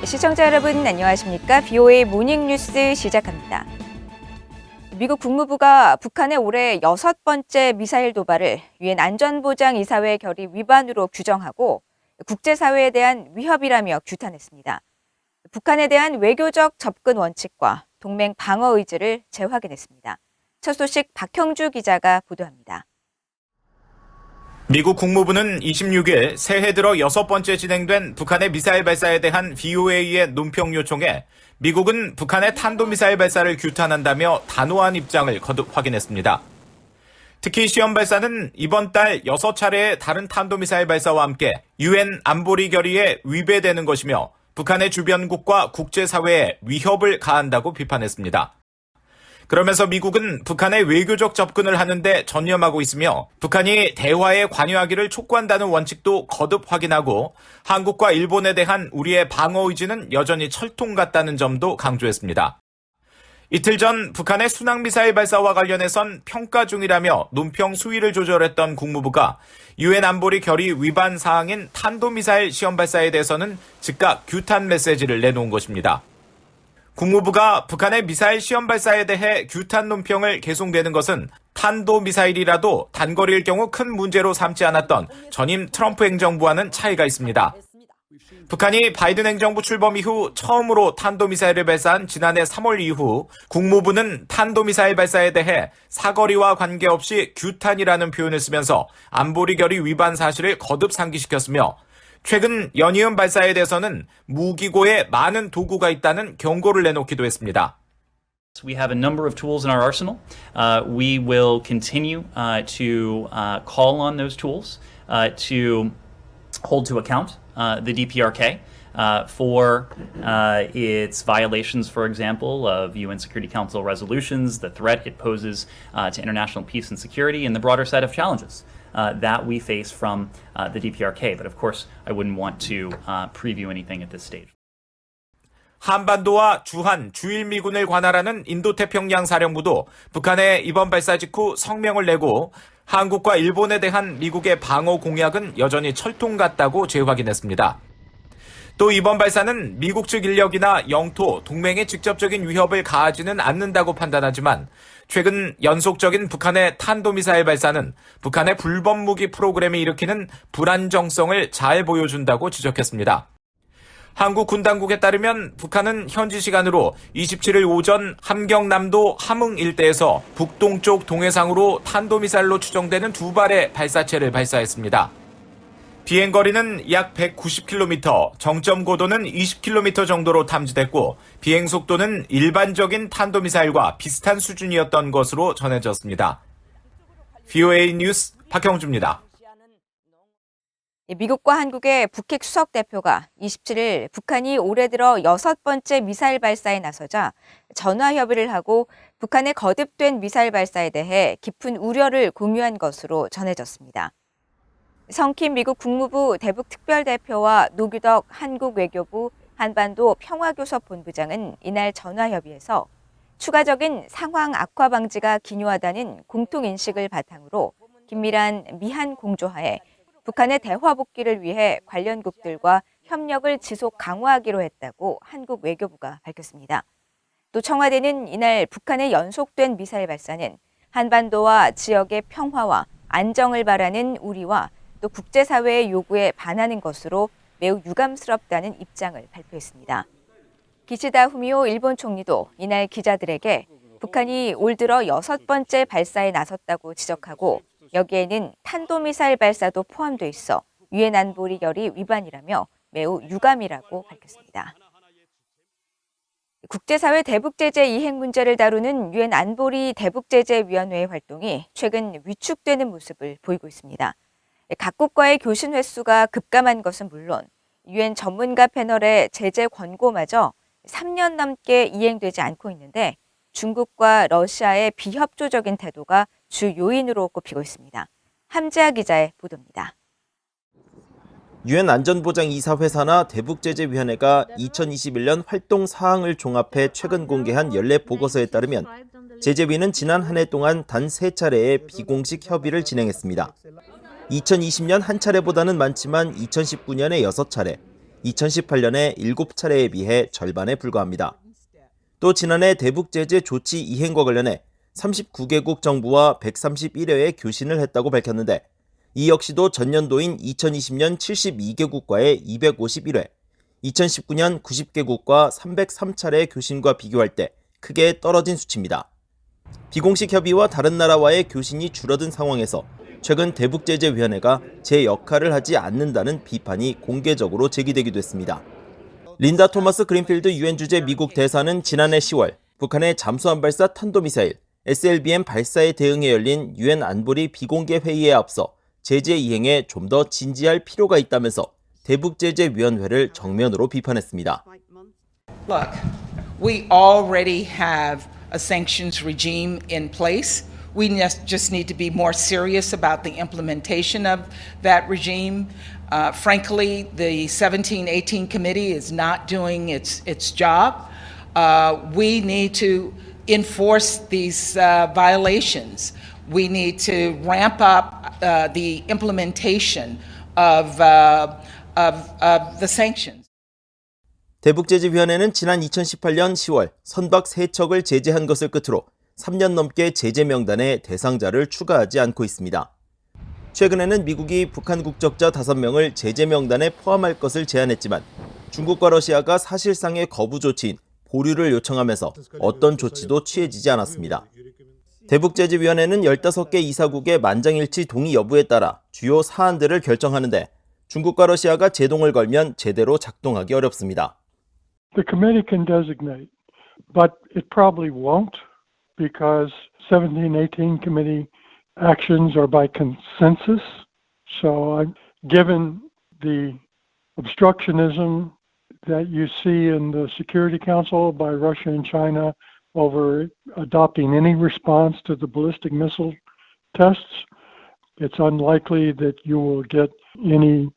시청자 여러분 안녕하십니까? BOA 모닝뉴스 시작합니다. 미국 국무부가 북한의 올해 6번째 미사일 도발을 유엔 안전보장이사회 결의 위반으로 규정하고 국제사회에 대한 위협이라며 규탄했습니다. 북한에 대한 외교적 접근 원칙과 동맹 방어 의지를 재확인했습니다. 첫 소식 박형주 기자가 보도합니다. 미국 국무부는 26일 새해 들어 6번째 진행된 북한의 미사일 발사에 대한 BOA의 논평 요청에 미국은 북한의 탄도미사일 발사를 규탄한다며 단호한 입장을 거듭 확인했습니다. 특히 시험 발사는 이번 달 6차례의 다른 탄도미사일 발사와 함께 유엔 안보리 결의에 위배되는 것이며 북한의 주변국과 국제사회에 위협을 가한다고 비판했습니다. 그러면서 미국은 북한의 외교적 접근을 하는데 전념하고 있으며 북한이 대화에 관여하기를 촉구한다는 원칙도 거듭 확인하고 한국과 일본에 대한 우리의 방어 의지는 여전히 철통 같다는 점도 강조했습니다. 이틀 전 북한의 순항미사일 발사와 관련해선 평가 중이라며 논평 수위를 조절했던 국무부가 유엔 안보리 결의 위반 사항인 탄도미사일 시험 발사에 대해서는 즉각 규탄 메시지를 내놓은 것입니다. 국무부가 북한의 미사일 시험 발사에 대해 규탄 논평을 계속내는 것은 탄도미사일이라도 단거리일 경우 큰 문제로 삼지 않았던 전임 트럼프 행정부와는 차이가 있습니다. 북한이 바이든 행정부 출범 이후 처음으로 탄도미사일을 발사한 지난해 3월 이후 국무부는 탄도미사일 발사에 대해 사거리와 관계없이 규탄이라는 표현을 쓰면서 안보리 결의 위반 사실을 거듭 상기시켰으며 최근 연이은 발사에 대해서는 무기고에 많은 도구가 있다는 경고를 내놓기도 했습니다. We have a number of tools in our arsenal. We will continue to call on those tools to hold to account the DPRK for its violations, for example, of UN Security Council resolutions, the threat it poses to international peace and security, and the broader set of challenges that we face from the DPRK. But of course, I wouldn't want to preview anything at this stage. 한반도와 주한, 주일미군을 관할하는 인도태평양 사령부도 북한의 이번 발사 직후 성명을 내고 한국과 일본에 대한 미국의 방어 공약은 여전히 철통 같다고 재확인했습니다. 또 이번 발사는 미국 측 인력이나 영토, 동맹에 직접적인 위협을 가하지는 않는다고 판단하지만 최근 연속적인 북한의 탄도미사일 발사는 북한의 불법무기 프로그램이 일으키는 불안정성을 잘 보여준다고 지적했습니다. 한국 군 당국에 따르면 북한은 현지 시간으로 27일 오전 함경남도 함흥 일대에서 북동쪽 동해상으로 탄도미사일로 추정되는 2발의 발사체를 발사했습니다. 비행거리는 약 190km, 정점 고도는 20km 정도로 탐지됐고 비행 속도는 일반적인 탄도미사일과 비슷한 수준이었던 것으로 전해졌습니다. BOA 뉴스 박형주입니다. 미국과 한국의 북핵 수석 대표가 27일 북한이 올해 들어 6번째 미사일 발사에 나서자 전화 협의를 하고 북한의 거듭된 미사일 발사에 대해 깊은 우려를 공유한 것으로 전해졌습니다. 성킴 미국 국무부 대북특별대표와 노규덕 한국 외교부 한반도 평화교섭본부장은 이날 전화 협의에서 추가적인 상황 악화 방지가 기요하다는 공통인식을 바탕으로 긴밀한 미한 공조하에 북한의 대화 복귀를 위해 관련국들과 협력을 지속 강화하기로 했다고 한국 외교부가 밝혔습니다. 또 청와대는 이날 북한의 연속된 미사일 발사는 한반도와 지역의 평화와 안정을 바라는 우리와 또 국제사회의 요구에 반하는 것으로 매우 유감스럽다는 입장을 발표했습니다. 기시다 후미오 일본 총리도 이날 기자들에게 북한이 올 들어 6번째 발사에 나섰다고 지적하고 여기에는 탄도미사일 발사도 포함돼 있어 유엔 안보리 결의 위반이라며 매우 유감이라고 밝혔습니다. 국제사회 대북제재 이행 문제를 다루는 유엔 안보리 대북제재위원회의 활동이 최근 위축되는 모습을 보이고 있습니다. 각국과의 교신 횟수가 급감한 것은 물론 유엔 전문가 패널의 제재 권고마저 3년 넘게 이행되지 않고 있는데 중국과 러시아의 비협조적인 태도가 주 요인으로 꼽히고 있습니다. 함재하 기자의 보도입니다. 유엔 안전보장이사회사나 대북제재위원회가 2021년 활동 사항을 종합해 최근 공개한 연례 보고서에 따르면 제재위는 지난 한 해 동안 단 3차례의 비공식 협의를 진행했습니다. 2020년 한 차례보다는 많지만 2019년에 6차례, 2018년의 7차례에 비해 절반에 불과합니다. 또 지난해 대북 제재 조치 이행과 관련해 39개국 정부와 131회의 교신을 했다고 밝혔는데 이 역시도 전년도인 2020년 72개국과의 251회, 2019년 90개국과 303차례의 교신과 비교할 때 크게 떨어진 수치입니다. 비공식 협의와 다른 나라와의 교신이 줄어든 상황에서 최근 대북제재위원회가 제 역할을 하지 않는다는 비판이 공개적으로 제기되기도 했습니다. 린다 토마스 그린필드 유엔 주재 미국 대사는 지난해 10월 북한의 잠수함 발사 탄도미사일 SLBM 발사에 대응해 열린 유엔 안보리 비공개 회의에 앞서 제재 이행에 좀 더 진지할 필요가 있다면서 대북제재위원회를 정면으로 비판했습니다. Look, we already have a sanctions regime in place. We just need to be more serious about the implementation of that regime. Frankly, the 1718 committee is not doing its job. We need to enforce these violations. We need to ramp up the implementation of the sanctions. 대북제재위원회는 지난 2018년 10월 선박 3척을 제재한 것을 끝으로 3년 넘게 제재 명단에 대상자를 추가하지 않고 있습니다. 최근에는 미국이 북한 국적자 5명을 제재 명단에 포함할 것을 제안했지만 중국과 러시아가 사실상의 거부 조치인 보류를 요청하면서 어떤 조치도 취해지지 않았습니다. 대북제재위원회는 15개 이사국의 만장일치 동의 여부에 따라 주요 사안들을 결정하는데 중국과 러시아가 제동을 걸면 제대로 작동하기 어렵습니다. The committee can designate, but it probably won't because 1718 committee actions are by consensus. So given the obstructionism that you see in the Security Council by Russia and China over adopting any response to the ballistic missile tests, it's unlikely that you will get any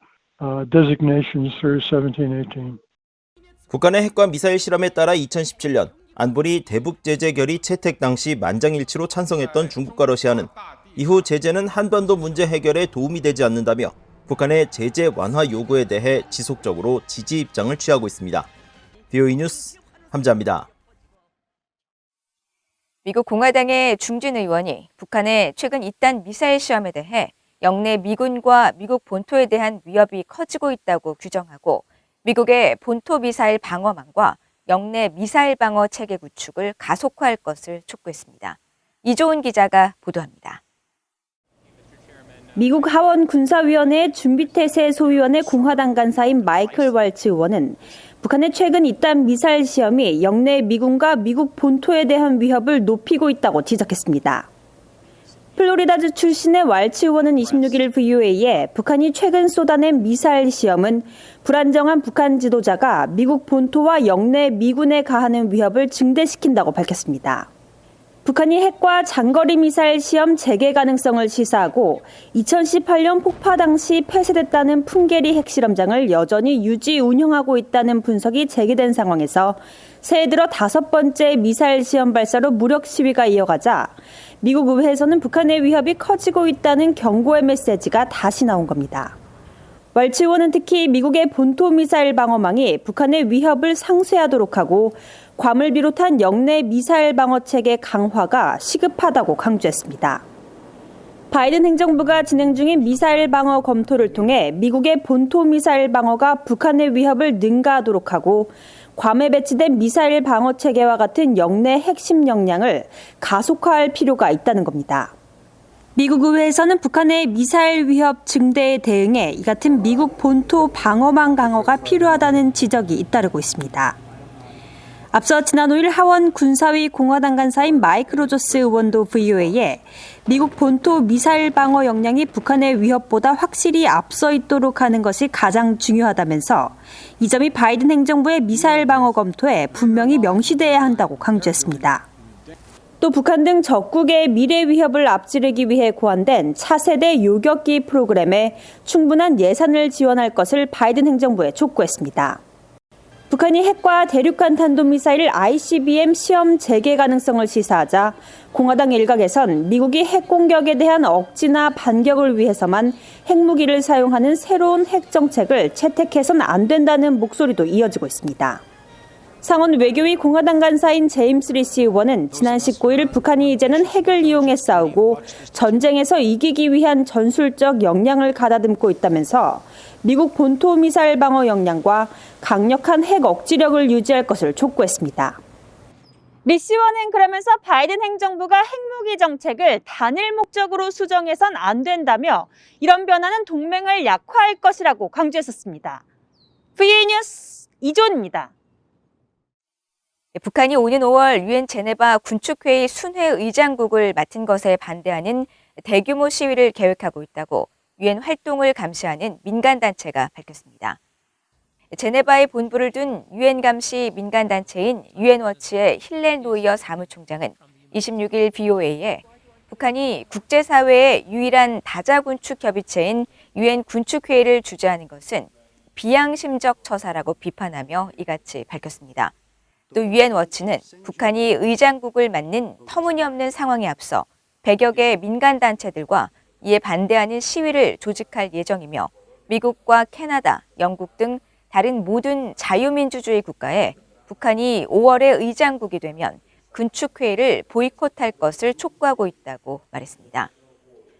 designations through 1718. 북한의 핵과 미사일 실험에 따라 2017년 안보리 대북제재 결의 채택 당시 만장일치로 찬성했던 중국과 러시아는 이후 제재는 한반도 문제 해결에 도움이 되지 않는다며 북한의 제재 완화 요구에 대해 지속적으로 지지 입장을 취하고 있습니다. VOA 뉴스 함자입니다. 미국 공화당의 중진 의원이 북한의 최근 잇단 미사일 시험에 대해 영내 미군과 미국 본토에 대한 위협이 커지고 있다고 규정하고 미국의 본토 미사일 방어망과 영내 미사일 방어 체계 구축을 가속화할 것을 촉구했습니다. 이조은 기자가 보도합니다. 미국 하원 군사위원회 준비태세 소위원회 공화당 간사인 마이클 왈츠 의원은 북한의 최근 잇단 미사일 시험이 영내 미군과 미국 본토에 대한 위협을 높이고 있다고 지적했습니다. 플로리다주 출신의 왈츠 의원은 26일 VOA에 북한이 최근 쏟아낸 미사일 시험은 불안정한 북한 지도자가 미국 본토와 영내 미군에 가하는 위협을 증대시킨다고 밝혔습니다. 북한이 핵과 장거리 미사일 시험 재개 가능성을 시사하고 2018년 폭파 당시 폐쇄됐다는 풍계리 핵실험장을 여전히 유지 운영하고 있다는 분석이 제기된 상황에서 새해 들어 5번째 미사일 시험 발사로 무력 시위가 이어가자 미국 의회에서는 북한의 위협이 커지고 있다는 경고의 메시지가 다시 나온 겁니다. 왈츠 의원은 특히 미국의 본토 미사일 방어망이 북한의 위협을 상쇄하도록 하고 괌을 비롯한 영내 미사일 방어 체계 강화가 시급하다고 강조했습니다. 바이든 행정부가 진행 중인 미사일 방어 검토를 통해 미국의 본토 미사일 방어가 북한의 위협을 능가하도록 하고 괌에 배치된 미사일 방어 체계와 같은 영내 핵심 역량을 가속화할 필요가 있다는 겁니다. 미국 의회에서는 북한의 미사일 위협 증대에 대응해 이 같은 미국 본토 방어망 강화가 필요하다는 지적이 잇따르고 있습니다. 앞서 지난 5일 하원 군사위 공화당 간사인 마이크 로저스 의원도 VOA에 미국 본토 미사일 방어 역량이 북한의 위협보다 확실히 앞서 있도록 하는 것이 가장 중요하다면서 이 점이 바이든 행정부의 미사일 방어 검토에 분명히 명시돼야 한다고 강조했습니다. 또 북한 등 적국의 미래 위협을 앞지르기 위해 고안된 차세대 요격기 프로그램에 충분한 예산을 지원할 것을 바이든 행정부에 촉구했습니다. 북한이 핵과 대륙간 탄도미사일 ICBM 시험 재개 가능성을 시사하자 공화당 일각에선 미국이 핵 공격에 대한 억지나 반격을 위해서만 핵무기를 사용하는 새로운 핵 정책을 채택해선 안 된다는 목소리도 이어지고 있습니다. 상원 외교위 공화당 간사인 제임스 리시 의원은 지난 19일 북한이 이제는 핵을 이용해 싸우고 전쟁에서 이기기 위한 전술적 역량을 가다듬고 있다면서 미국 본토 미사일 방어 역량과 강력한 핵 억지력을 유지할 것을 촉구했습니다. 리시 의원은 그러면서 바이든 행정부가 핵무기 정책을 단일 목적으로 수정해선 안 된다며 이런 변화는 동맹을 약화할 것이라고 강조했었습니다. VA 뉴스 이존입니다. 북한이 오는 5월 유엔 제네바 군축회의 순회 의장국을 맡은 것에 반대하는 대규모 시위를 계획하고 있다고 유엔 활동을 감시하는 민간단체가 밝혔습니다. 제네바에 본부를 둔 유엔 감시 민간단체인 유엔워치의 힐렐 노이어 사무총장은 26일 BOA에 북한이 국제사회의 유일한 다자군축 협의체인 유엔 군축회의를 주재하는 것은 비양심적 처사라고 비판하며 이같이 밝혔습니다. 또 유엔워치는 북한이 의장국을 맡는 터무니없는 상황에 앞서 100여 개 민간단체들과 이에 반대하는 시위를 조직할 예정이며 미국과 캐나다, 영국 등 다른 모든 자유민주주의 국가에 북한이 5월에 의장국이 되면 군축회의를 보이콧할 것을 촉구하고 있다고 말했습니다.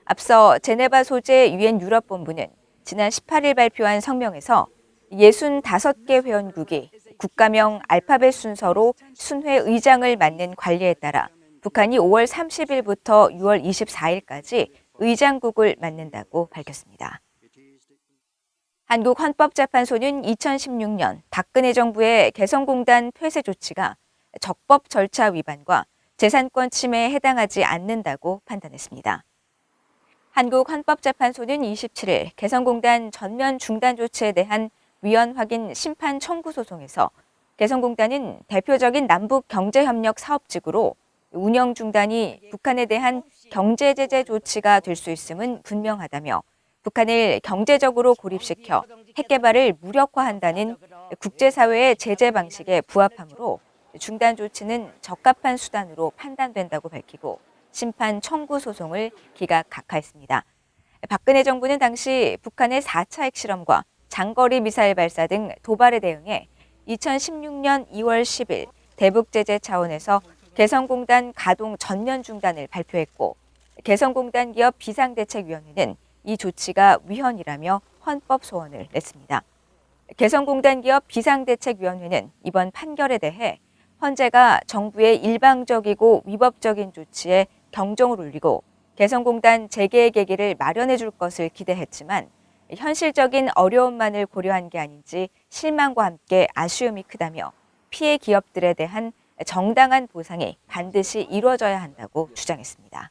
앞서 제네바 소재 유엔 유럽본부는 지난 18일 발표한 성명에서 65개 회원국이 국가명 알파벳 순서로 순회 의장을 맡는 관리에 따라 북한이 5월 30일부터 6월 24일까지 의장국을 맡는다고 밝혔습니다. 한국헌법재판소는 2016년 박근혜 정부의 개성공단 폐쇄 조치가 적법 절차 위반과 재산권 침해에 해당하지 않는다고 판단했습니다. 한국헌법재판소는 27일 개성공단 전면 중단 조치에 대한 위헌 확인 심판 청구 소송에서 개성공단은 대표적인 남북 경제협력 사업직으로 운영 중단이 북한에 대한 경제 제재 조치가 될 수 있음은 분명하다며 북한을 경제적으로 고립시켜 핵 개발을 무력화한다는 국제사회의 제재 방식에 부합하므로 중단 조치는 적합한 수단으로 판단된다고 밝히고 심판 청구 소송을 기각했습니다. 박근혜 정부는 당시 북한의 4차 핵실험과 장거리 미사일 발사 등 도발에 대응해 2016년 2월 10일 대북 제재 차원에서 개성공단 가동 전면 중단을 발표했고 개성공단 기업 비상대책위원회는 이 조치가 위헌이라며 헌법 소원을 냈습니다. 개성공단 기업 비상대책위원회는 이번 판결에 대해 헌재가 정부의 일방적이고 위법적인 조치에 경종을 울리고 개성공단 재개의 계기를 마련해 줄 것을 기대했지만 현실적인 어려움만을 고려한 게 아닌지 실망과 함께 아쉬움이 크다며 피해 기업들에 대한 정당한 보상이 반드시 이루어져야 한다고 주장했습니다.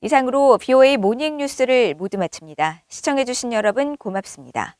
이상으로 BOA 모닝 뉴스를 모두 마칩니다. 시청해주신 여러분 고맙습니다.